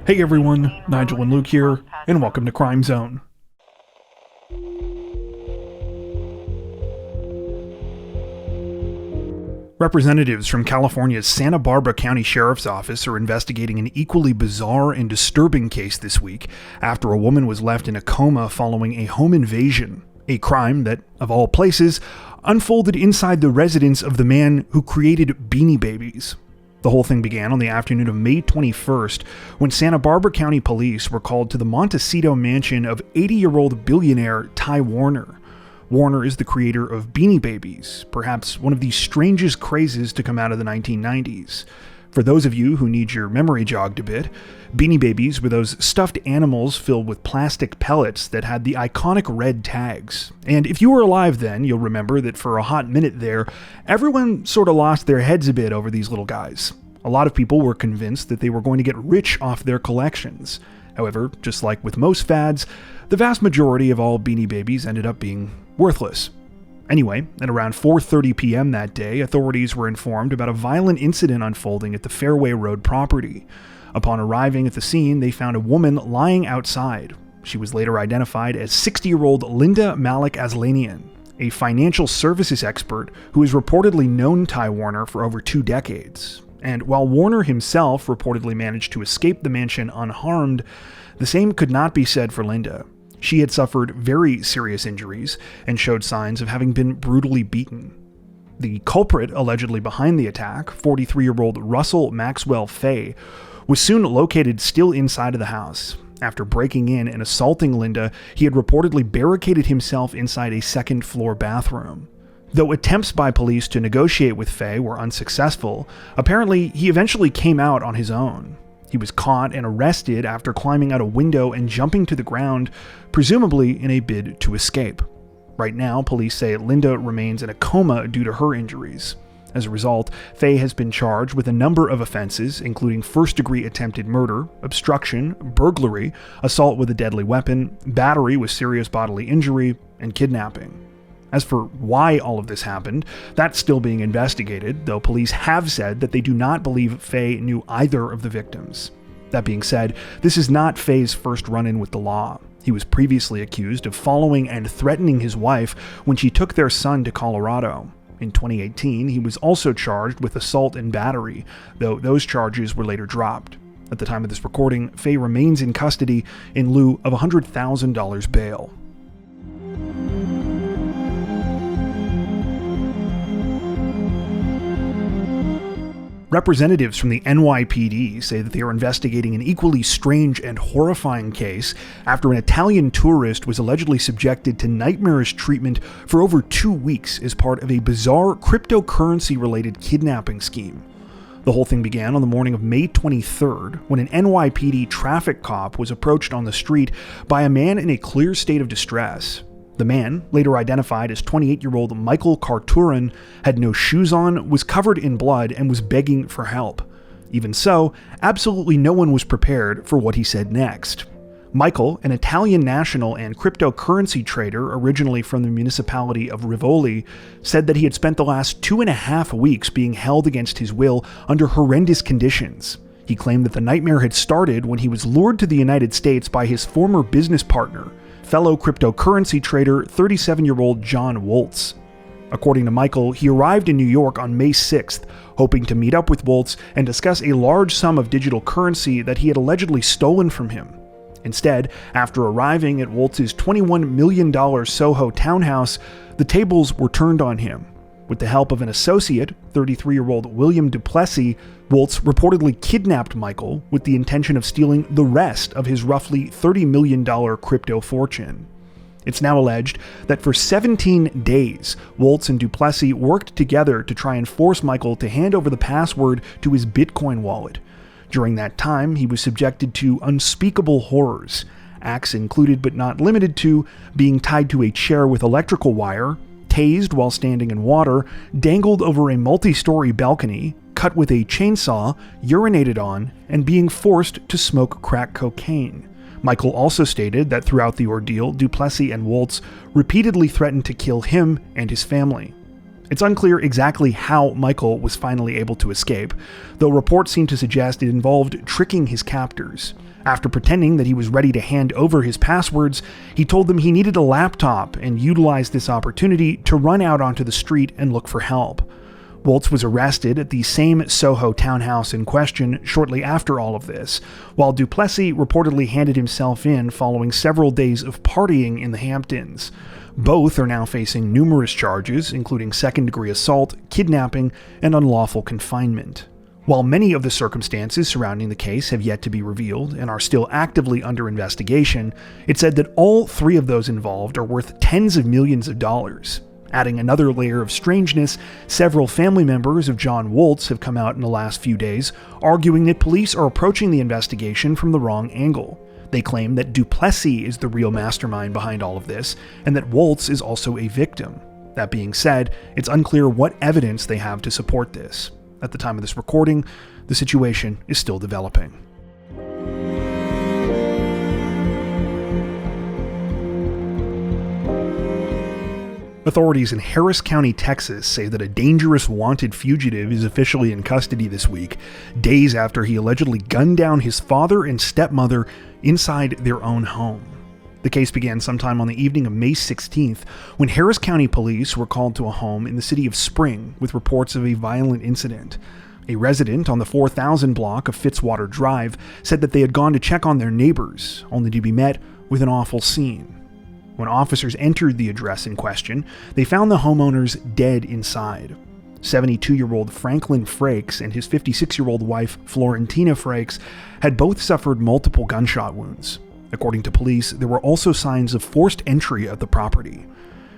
Hey everyone, Nigel and Luke here, and welcome to Crime Zone. Representatives from California's Santa Barbara County Sheriff's Office are investigating an equally bizarre and disturbing case this week after a woman was left in a coma following a home invasion, a crime that, of all places, unfolded inside the residence of the man who created Beanie Babies. The whole thing began on the afternoon of May 21st when Santa Barbara County Police were called to the Montecito mansion of 80-year-old billionaire Ty Warner. Warner is the creator of Beanie Babies, perhaps one of the strangest crazes to come out of the 1990s. For those of you who need your memory jogged a bit, Beanie Babies were those stuffed animals filled with plastic pellets that had the iconic red tags. And if you were alive then, you'll remember that for a hot minute there, everyone sort of lost their heads a bit over these little guys. A lot of people were convinced that they were going to get rich off their collections. However, just like with most fads, the vast majority of all Beanie Babies ended up being worthless. Anyway, at around 4:30 p.m. that day, authorities were informed about a violent incident unfolding at the Fairway Road property. Upon arriving at the scene, they found a woman lying outside. She was later identified as 60-year-old Linda Malik Aslanian, a financial services expert who has reportedly known Ty Warner for over 2 decades. And while Warner himself reportedly managed to escape the mansion unharmed, the same could not be said for Linda. She had suffered very serious injuries and showed signs of having been brutally beaten. The culprit allegedly behind the attack, 43-year-old Russell Maxwell Fay, was soon located still inside of the house. After breaking in and assaulting Linda, he had reportedly barricaded himself inside a second-floor bathroom. Though attempts by police to negotiate with Fay were unsuccessful, apparently he eventually came out on his own. He was caught and arrested after climbing out a window and jumping to the ground, presumably in a bid to escape. Right now, police say Linda remains in a coma due to her injuries. As a result, Fay has been charged with a number of offenses, including first-degree attempted murder, obstruction, burglary, assault with a deadly weapon, battery with serious bodily injury, and kidnapping. As for why all of this happened, that's still being investigated, though police have said that they do not believe Fay knew either of the victims. That being said, this is not Fay's first run-in with the law. He was previously accused of following and threatening his wife when she took their son to Colorado. In 2018, he was also charged with assault and battery, though those charges were later dropped. At the time of this recording, Fay remains in custody in lieu of $100,000 bail. Representatives from the NYPD say that they are investigating an equally strange and horrifying case after an Italian tourist was allegedly subjected to nightmarish treatment for over 2 weeks as part of a bizarre cryptocurrency-related kidnapping scheme. The whole thing began on the morning of May 23rd when an NYPD traffic cop was approached on the street by a man in a clear state of distress. The man, later identified as 28-year-old Michael Carturan, had no shoes on, was covered in blood, and was begging for help. Even so, absolutely no one was prepared for what he said next. Michael, an Italian national and cryptocurrency trader originally from the municipality of Rivoli, said that he had spent the last 2.5 weeks being held against his will under horrendous conditions. He claimed that the nightmare had started when he was lured to the United States by his former business partner, fellow cryptocurrency trader 37-year-old John Woltz. According to Michael, he arrived in New York on May 6th, hoping to meet up with Woltz and discuss a large sum of digital currency that he had allegedly stolen from him. Instead, after arriving at Woltz's $21 million Soho townhouse, the tables were turned on him. With the help of an associate, 33-year-old William Duplessis, Woltz reportedly kidnapped Michael with the intention of stealing the rest of his roughly $30 million crypto fortune. It's now alleged that for 17 days, Woltz and Duplessis worked together to try and force Michael to hand over the password to his Bitcoin wallet. During that time, he was subjected to unspeakable horrors, acts included but not limited to being tied to a chair with electrical wire, tased while standing in water, dangled over a multi-story balcony, cut with a chainsaw, urinated on, and being forced to smoke crack cocaine. Michael also stated that throughout the ordeal, Duplessis and Woltz repeatedly threatened to kill him and his family. It's unclear exactly how Michael was finally able to escape, though reports seem to suggest it involved tricking his captors. After pretending that he was ready to hand over his passwords, he told them he needed a laptop and utilized this opportunity to run out onto the street and look for help. Woltz was arrested at the same Soho townhouse in question shortly after all of this, while Duplessis reportedly handed himself in following several days of partying in the Hamptons. Both are now facing numerous charges, including second-degree assault, kidnapping, and unlawful confinement. While many of the circumstances surrounding the case have yet to be revealed and are still actively under investigation, it's said that all three of those involved are worth tens of millions of dollars. Adding another layer of strangeness, several family members of John Woltz have come out in the last few days, arguing that police are approaching the investigation from the wrong angle. They claim that Duplessis is the real mastermind behind all of this, and that Woltz is also a victim. That being said, it's unclear what evidence they have to support this. At the time of this recording, the situation is still developing. Authorities in Harris County, Texas say that a dangerous wanted fugitive is officially in custody this week, days after he allegedly gunned down his father and stepmother inside their own home. The case began sometime on the evening of May 16th when Harris County police were called to a home in the city of Spring with reports of a violent incident. A resident on the 4000 block of Fitzwater Drive said that they had gone to check on their neighbors, only to be met with an awful scene. When officers entered the address in question, they found the homeowners dead inside. 72-year-old Franklin Frakes and his 56-year-old wife, Florentina Frakes, had both suffered multiple gunshot wounds. According to police, there were also signs of forced entry at the property.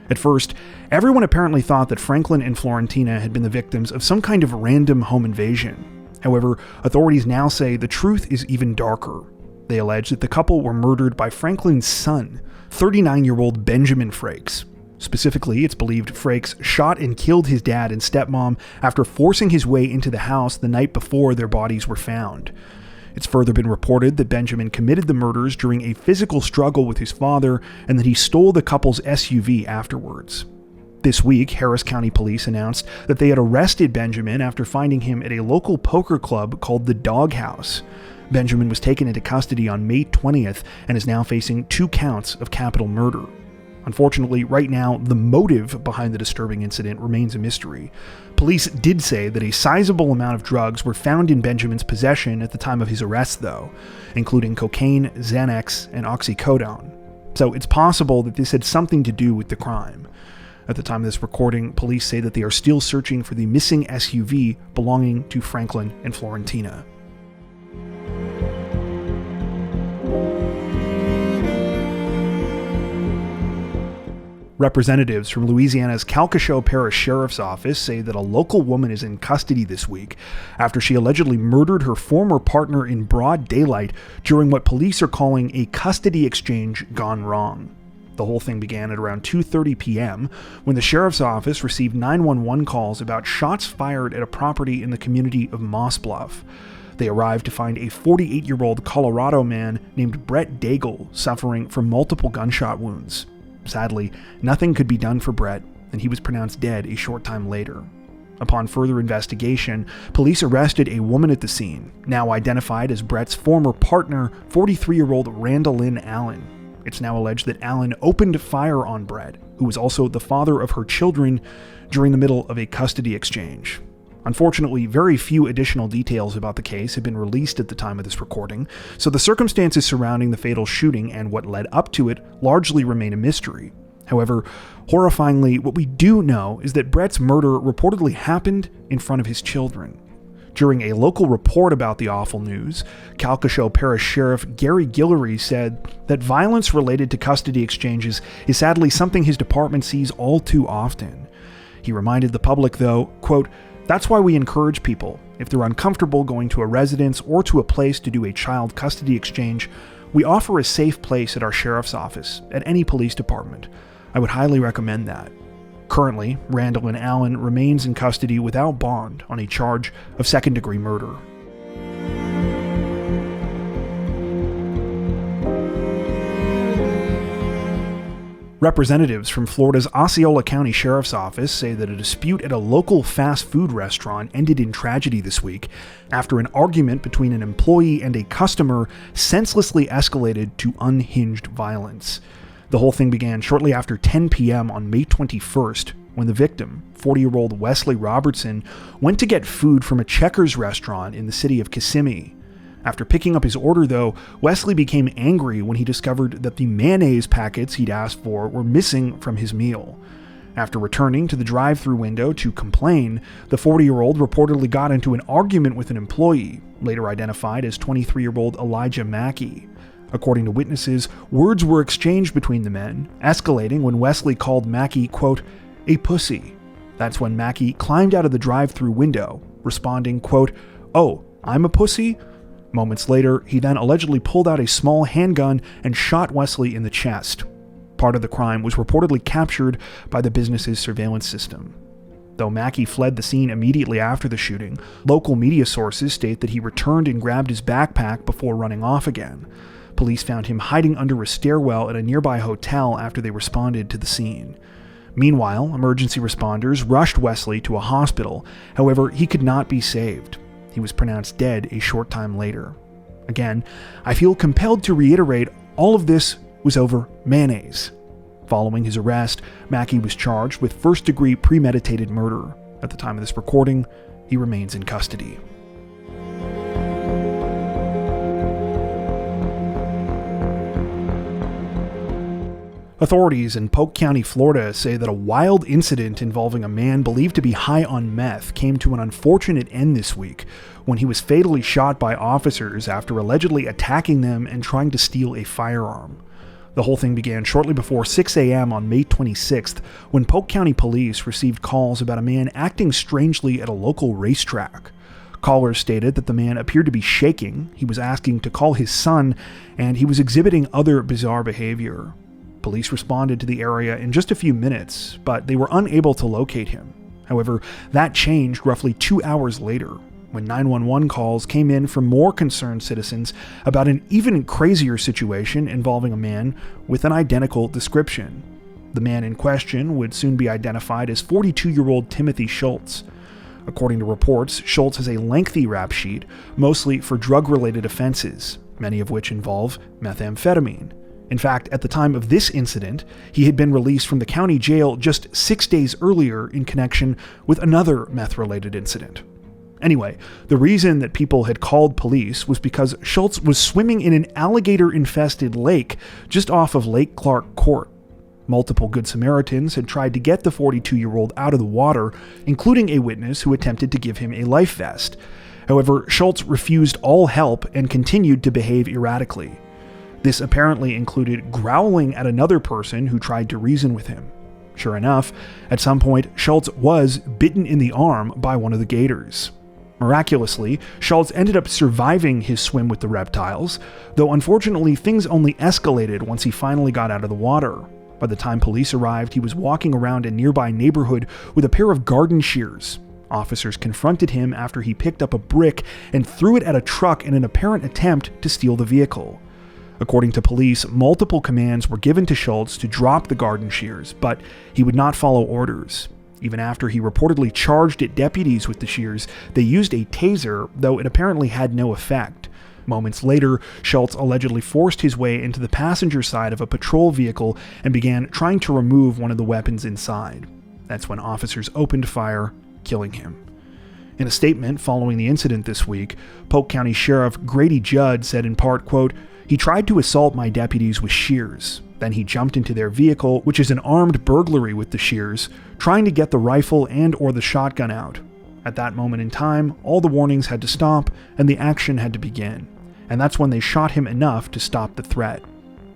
At first, everyone apparently thought that Franklin and Florentina had been the victims of some kind of random home invasion. However, authorities now say the truth is even darker. They allege that the couple were murdered by Franklin's son, 39-year-old Benjamin Frakes. Specifically, it's believed Frakes shot and killed his dad and stepmom after forcing his way into the house the night before their bodies were found. It's further been reported that Benjamin committed the murders during a physical struggle with his father and that he stole the couple's SUV afterwards. This week, Harris County Police announced that they had arrested Benjamin after finding him at a local poker club called the Doghouse. Benjamin was taken into custody on May 20th and is now facing 2 counts of capital murder. Unfortunately, right now, the motive behind the disturbing incident remains a mystery. Police did say that a sizable amount of drugs were found in Benjamin's possession at the time of his arrest, though, including cocaine, Xanax, and oxycodone. So it's possible that this had something to do with the crime. At the time of this recording, police say that they are still searching for the missing SUV belonging to Franklin and Florentina. Representatives from Louisiana's Calcasieu Parish Sheriff's Office say that a local woman is in custody this week after she allegedly murdered her former partner in broad daylight during what police are calling a custody exchange gone wrong. The whole thing began at around 2:30 p.m. when the sheriff's office received 911 calls about shots fired at a property in the community of Moss Bluff. They arrived to find a 48-year-old Colorado man named Brett Daigle suffering from multiple gunshot wounds. Sadly, nothing could be done for Brett, and he was pronounced dead a short time later. Upon further investigation, police arrested a woman at the scene, now identified as Brett's former partner, 43-year-old Randallyn Allen. It's now alleged that Allen opened fire on Brett, who was also the father of her children, during the middle of a custody exchange. Unfortunately, very few additional details about the case have been released at the time of this recording, so the circumstances surrounding the fatal shooting and what led up to it largely remain a mystery. However, horrifyingly, what we do know is that Brett's murder reportedly happened in front of his children. During a local report about the awful news, Calcasieu Parish Sheriff Gary Guillory said that violence related to custody exchanges is sadly something his department sees all too often. He reminded the public, though, quote, "That's why we encourage people, if they're uncomfortable going to a residence or to a place to do a child custody exchange, we offer a safe place at our sheriff's office, at any police department. I would highly recommend that." Currently, Randallyn Allen remains in custody without bond on a charge of second-degree murder. Representatives from Florida's Osceola County Sheriff's Office say that a dispute at a local fast food restaurant ended in tragedy this week after an argument between an employee and a customer senselessly escalated to unhinged violence. The whole thing began shortly after 10 p.m. on May 21st, when the victim, 40-year-old Wesley Robertson, went to get food from a Checkers restaurant in the city of Kissimmee. After picking up his order, though, Wesley became angry when he discovered that the mayonnaise packets he'd asked for were missing from his meal. After returning to the drive-thru window to complain, the 40-year-old reportedly got into an argument with an employee, later identified as 23-year-old Elijah Mackey. According to witnesses, words were exchanged between the men, escalating when Wesley called Mackey, quote, a pussy. That's when Mackey climbed out of the drive-thru window, responding, quote, oh, I'm a pussy? Moments later, he then allegedly pulled out a small handgun and shot Wesley in the chest. Part of the crime was reportedly captured by the business's surveillance system. Though Mackey fled the scene immediately after the shooting, local media sources state that he returned and grabbed his backpack before running off again. Police found him hiding under a stairwell at a nearby hotel after they responded to the scene. Meanwhile, emergency responders rushed Wesley to a hospital. However, he could not be saved. He was pronounced dead a short time later. Again, I feel compelled to reiterate all of this was over mayonnaise. Following his arrest, Mackey was charged with first-degree premeditated murder. At the time of this recording, he remains in custody. Authorities in Polk County, Florida say that a wild incident involving a man believed to be high on meth came to an unfortunate end this week when he was fatally shot by officers after allegedly attacking them and trying to steal a firearm. The whole thing began shortly before 6 a.m. on May 26th when Polk County police received calls about a man acting strangely at a local racetrack. Callers stated that the man appeared to be shaking, he was asking to call his son, and he was exhibiting other bizarre behavior. Police responded to the area in just a few minutes, but they were unable to locate him. However, that changed roughly 2 hours later, when 911 calls came in from more concerned citizens about an even crazier situation involving a man with an identical description. The man in question would soon be identified as 42-year-old Timothy Schultz. According to reports, Schultz has a lengthy rap sheet, mostly for drug-related offenses, many of which involve methamphetamine. In fact, at the time of this incident, he had been released from the county jail just 6 days earlier in connection with another meth-related incident. Anyway, the reason that people had called police was because Schultz was swimming in an alligator-infested lake just off of Lake Clark Court. Multiple Good Samaritans had tried to get the 42-year-old out of the water, including a witness who attempted to give him a life vest. However, Schultz refused all help and continued to behave erratically. This apparently included growling at another person who tried to reason with him. Sure enough, at some point, Schultz was bitten in the arm by one of the gators. Miraculously, Schultz ended up surviving his swim with the reptiles, though unfortunately things only escalated once he finally got out of the water. By the time police arrived, he was walking around a nearby neighborhood with a pair of garden shears. Officers confronted him after he picked up a brick and threw it at a truck in an apparent attempt to steal the vehicle. According to police, multiple commands were given to Schultz to drop the garden shears, but he would not follow orders. Even after he reportedly charged at deputies with the shears, they used a taser, though it apparently had no effect. Moments later, Schultz allegedly forced his way into the passenger side of a patrol vehicle and began trying to remove one of the weapons inside. That's when officers opened fire, killing him. In a statement following the incident this week, Polk County Sheriff Grady Judd said in part, quote, "He tried to assault my deputies with shears. Then he jumped into their vehicle, which is an armed burglary with the shears, trying to get the rifle and or the shotgun out. At that moment in time, all the warnings had to stop and the action had to begin. And that's when they shot him enough to stop the threat."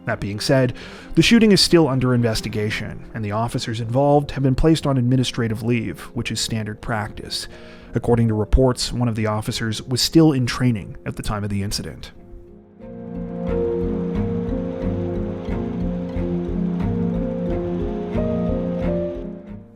That being said, the shooting is still under investigation, and the officers involved have been placed on administrative leave, which is standard practice. According to reports, one of the officers was still in training at the time of the incident.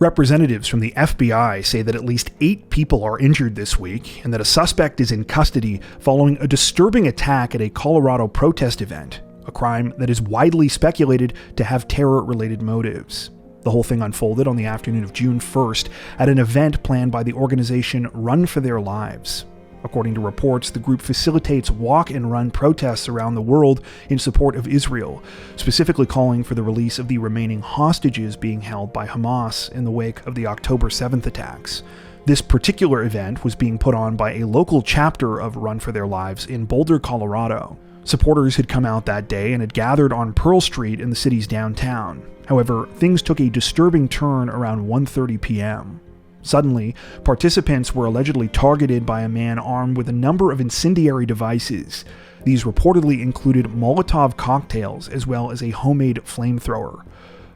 Representatives from the FBI say that at least 8 people are injured this week and that a suspect is in custody following a disturbing attack at a Colorado protest event. a crime that is widely speculated to have terror-related motives. The whole thing unfolded on the afternoon of June 1st at an event planned by the organization Run for Their Lives. According to reports, the group facilitates walk and run protests around the world in support of Israel, specifically calling for the release of the remaining hostages being held by Hamas in the wake of the October 7th attacks. This particular event was being put on by a local chapter of Run for Their Lives in Boulder, Colorado. Supporters had come out that day and had gathered on Pearl Street in the city's downtown. However, things took a disturbing turn around 1:30 p.m. Suddenly, participants were allegedly targeted by a man armed with a number of incendiary devices. These reportedly included Molotov cocktails as well as a homemade flamethrower.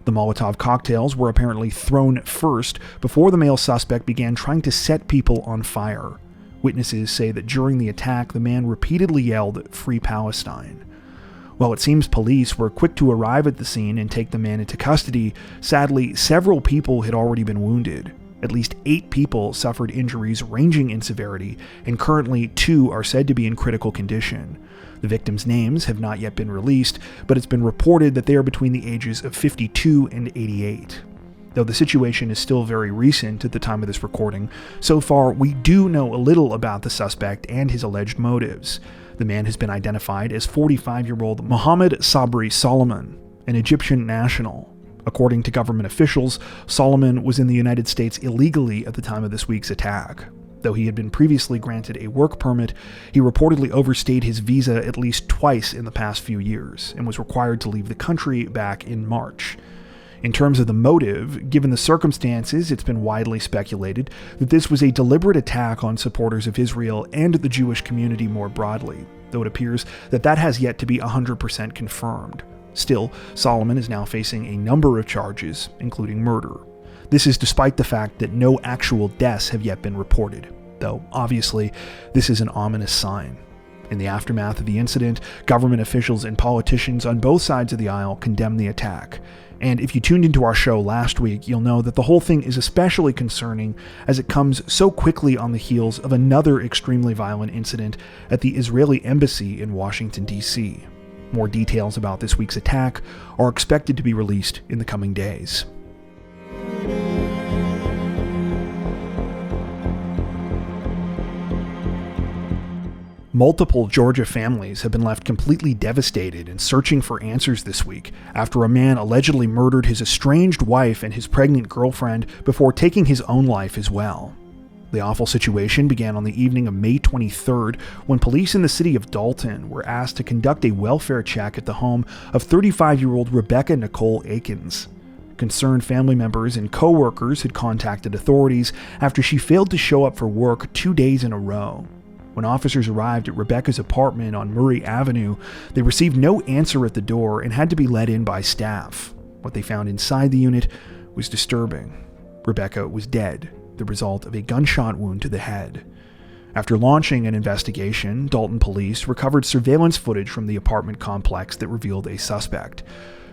The Molotov cocktails were apparently thrown first before the male suspect began trying to set people on fire. Witnesses say that during the attack, the man repeatedly yelled, "Free Palestine." While it seems police were quick to arrive at the scene and take the man into custody, sadly, several people had already been wounded. At least 8 people suffered injuries ranging in severity, and currently 2 are said to be in critical condition. The victims' names have not yet been released, but it's been reported that they are between the ages of 52 and 88. Though the situation is still very recent at the time of this recording, so far we do know a little about the suspect and his alleged motives. The man has been identified as 45-year-old Mohammed Sabri Solomon, an Egyptian national. According to government officials, Solomon was in the United States illegally at the time of this week's attack. Though he had been previously granted a work permit, he reportedly overstayed his visa at least twice in the past few years and was required to leave the country back in March. In terms of the motive, given the circumstances, it's been widely speculated that this was a deliberate attack on supporters of Israel and the Jewish community more broadly, though it appears that that has yet to be 100% confirmed. Still, Solomon is now facing a number of charges, including murder. This is despite the fact that no actual deaths have yet been reported, though obviously this is an ominous sign. In the aftermath of the incident, government officials and politicians on both sides of the aisle condemned the attack. And if you tuned into our show last week, you'll know that the whole thing is especially concerning as it comes so quickly on the heels of another extremely violent incident at the Israeli embassy in Washington, D.C. More details about this week's attack are expected to be released in the coming days. Multiple Georgia families have been left completely devastated and searching for answers this week after a man allegedly murdered his estranged wife and his pregnant girlfriend before taking his own life as well. The awful situation began on the evening of May 23rd when police in the city of Dalton were asked to conduct a welfare check at the home of 35-year-old Rebecca Nicole Akins. Concerned family members and co-workers had contacted authorities after she failed to show up for work 2 days in a row. When officers arrived at Rebecca's apartment on Murray Avenue, they received no answer at the door and had to be let in by staff. What they found inside the unit was disturbing. Rebecca was dead, the result of a gunshot wound to the head. After launching an investigation, Dalton police recovered surveillance footage from the apartment complex that revealed a suspect.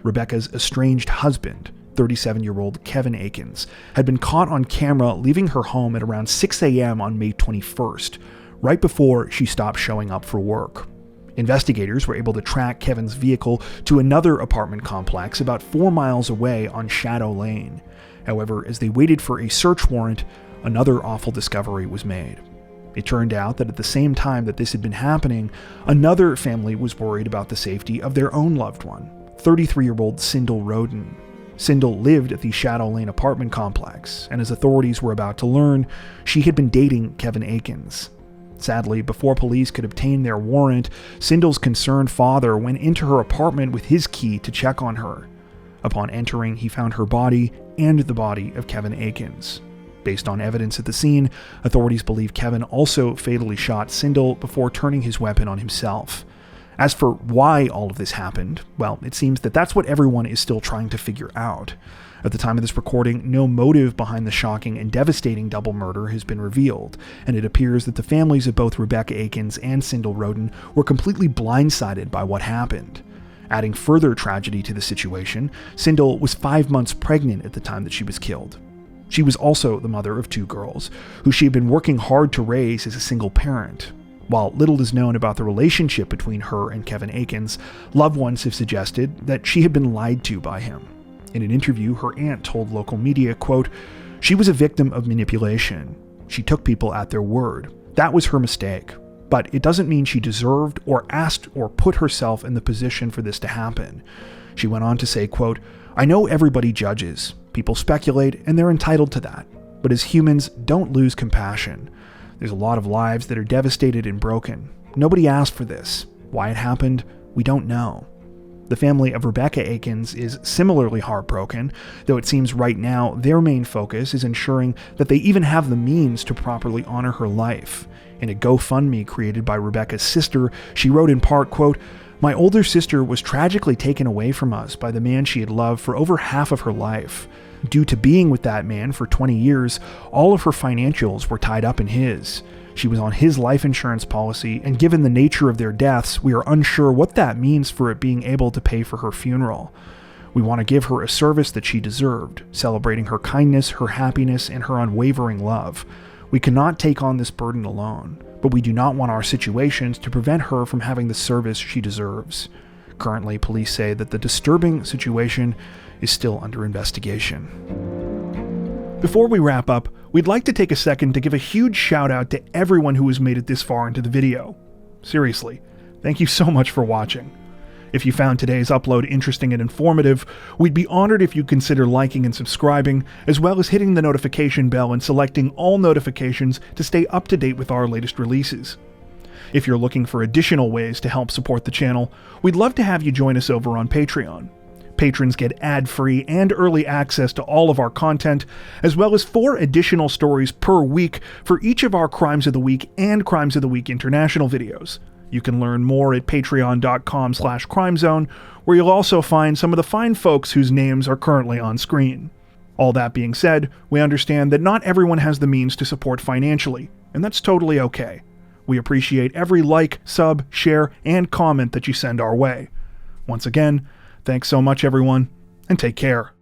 Rebecca's estranged husband, 37-year-old Kevin Akins, had been caught on camera leaving her home at around 6 a.m. on May 21st, right before she stopped showing up for work. Investigators were able to track Kevin's vehicle to another apartment complex about 4 miles away on Shadow Lane. However, as they waited for a search warrant, another awful discovery was made. It turned out that at the same time that this had been happening, another family was worried about the safety of their own loved one, 33-year-old Sindel Roden. Sindel lived at the Shadow Lane apartment complex, and as authorities were about to learn, she had been dating Kevin Akins. Sadly, before police could obtain their warrant, Sindel's concerned father went into her apartment with his key to check on her. Upon entering, he found her body and the body of Kevin Akins. Based on evidence at the scene, authorities believe Kevin also fatally shot Sindel before turning his weapon on himself. As for why all of this happened, well, it seems that that's what everyone is still trying to figure out. At the time of this recording, no motive behind the shocking and devastating double murder has been revealed, and it appears that the families of both Rebecca Akins and Sindel Roden were completely blindsided by what happened. Adding further tragedy to the situation, Sindel was 5 months pregnant at the time that she was killed. She was also the mother of 2 girls, who she had been working hard to raise as a single parent. While little is known about the relationship between her and Kevin Akins, loved ones have suggested that she had been lied to by him. In an interview, her aunt told local media, quote, "She was a victim of manipulation. She took people at their word. That was her mistake. But it doesn't mean she deserved or asked or put herself in the position for this to happen." She went on to say, quote, "I know everybody judges. People speculate, and they're entitled to that. But as humans, don't lose compassion. There's a lot of lives that are devastated and broken. Nobody asked for this. Why it happened, we don't know." The family of Rebecca Akins is similarly heartbroken, though it seems right now their main focus is ensuring that they even have the means to properly honor her life. In a GoFundMe created by Rebecca's sister, she wrote in part, quote, "My older sister was tragically taken away from us by the man she had loved for over half of her life. Due to being with that man for 20 years, all of her financials were tied up in his. She was on his life insurance policy, and given the nature of their deaths, we are unsure what that means for it being able to pay for her funeral. We want to give her a service that she deserved, celebrating her kindness, her happiness, and her unwavering love. We cannot take on this burden alone, but we do not want our situations to prevent her from having the service she deserves. Currently, police say that the disturbing situation is still under investigation." Before we wrap up, we'd like to take a second to give a huge shout out to everyone who has made it this far into the video. Seriously, thank you so much for watching. If you found today's upload interesting and informative, we'd be honored if you'd consider liking and subscribing, as well as hitting the notification bell and selecting all notifications to stay up to date with our latest releases. If you're looking for additional ways to help support the channel, we'd love to have you join us over on Patreon. Patrons get ad-free and early access to all of our content, as well as 4 additional stories per week for each of our Crimes of the Week and Crimes of the Week International videos. You can learn more at patreon.com/crimezone, where you'll also find some of the fine folks whose names are currently on screen. All that being said, we understand that not everyone has the means to support financially, and that's totally okay. We appreciate every like, sub, share, and comment that you send our way. Once again, thanks so much, everyone, and take care.